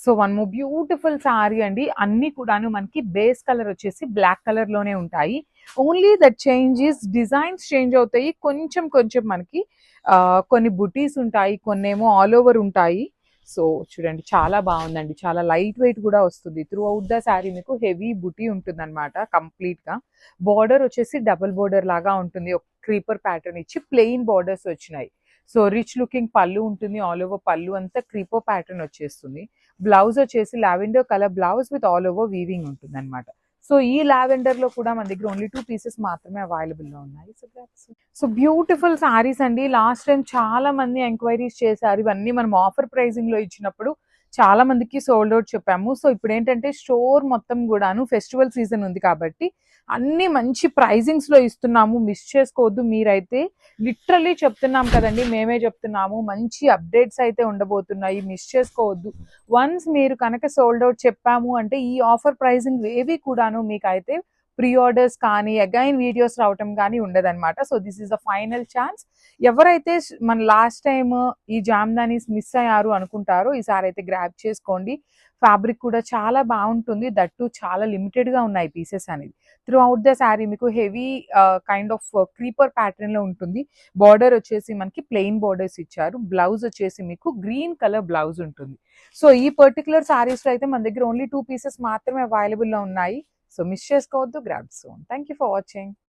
So one more beautiful sorry అండి. అన్ని కూడాను మనకి బేస్ కలర్ వచ్చేసి బ్లాక్ కలర్ లోనే ఉంటాయి. Only that changes designs change అవుతాయి. కొంచెం కొంచెం మనకి కొన్ని బుటీస్ ఉంటాయి, కొన్నేమో ఆల్ ఓవర్ ఉంటాయి. సో చూడండి చాలా బాగుందండి. చాలా లైట్ వెయిట్ కూడా వస్తుంది. త్రూ అవుట్ ద శారీ మీకు హెవీ బుటీ ఉంటుంది అనమాట. కంప్లీట్ గా బార్డర్ వచ్చేసి డబుల్ బార్డర్ లాగా ఉంటుంది. ఒక క్రీపర్ ప్యాటర్న్ ఇచ్చి ప్లెయిన్ బార్డర్స్ వచ్చినాయి. సో రిచ్ లుకింగ్ పళ్ళు ఉంటుంది. ఆల్ ఓవర్ పళ్ళు అంతా క్రీపర్ ప్యాటర్న్ వచ్చేస్తుంది. బ్లౌజ్ వచ్చేసి lavender colour blouse with all over weaving ఉంటుంది అనమాట. సో ఈ లావెండర్ లో కూడా మన దగ్గర ఓన్లీ 2 పీసెస్ మాత్రమే అవైలబుల్ లో ఉన్నాయి. సో బ్యూటిఫుల్ సారీస్ అండి. లాస్ట్ టైం చాలా మంది ఎంక్వైరీస్ చేశారు. ఇవన్నీ మనం ఆఫర్ ప్రైజింగ్ లో ఇచ్చినప్పుడు చాలా మందికి సోల్డ్ అవుట్ చెప్పాము. సో ఇప్పుడు ఏంటంటే స్టోర్ మొత్తం కూడాను ఫెస్టివల్ సీజన్ ఉంది కాబట్టి అన్ని మంచి ప్రైజింగ్స్ లో ఇస్తున్నాము. మిస్ చేసుకోవద్దు మీరైతే. లిటరల్లీ చెప్తున్నాం కదండి, మేమే చెప్తున్నాము. మంచి అప్డేట్స్ అయితే ఉండబోతున్నాయి, మిస్ చేసుకోవద్దు. వన్స్ మీరు కనుక సోల్డ్ అవుట్ చెప్పాము అంటే ఈ ఆఫర్ ప్రైజింగ్ ఏవి కూడాను మీకు అయితే ప్రీ ఆర్డర్స్ కానీ అగైన్ వీడియోస్ రావటం కానీ ఉండదన్నమాట. So this is the final chance. ఎవరైతే మన లాస్ట్ టైం ఈ జామ్దానీస్ మిస్ అయ్యారు అనుకుంటారో ఈసారి అయితే గ్రాబ్ చేసుకోండి. ఫ్యాబ్రిక్ కూడా చాలా బాగుంటుంది. దట్టు చాలా లిమిటెడ్ గా ఉన్నాయి పీసెస్ అనేది. త్రూ అవుట్ ద శారీ మీకు heavy kind of creeper pattern లో ఉంటుంది. బార్డర్ వచ్చేసి మనకి ప్లెయిన్ బార్డర్స్ ఇచ్చారు. బ్లౌజ్ వచ్చేసి మీకు గ్రీన్ కలర్ బ్లౌజ్ ఉంటుంది. సో ఈ పర్టికులర్ శారీస్ లో అయితే మన దగ్గర ఓన్లీ 2 పీసెస్ మాత్రమే అవైలబుల్ లో ఉన్నాయి. సో మిస్ చేసుకోవద్దు, grab soon. Thank you for watching.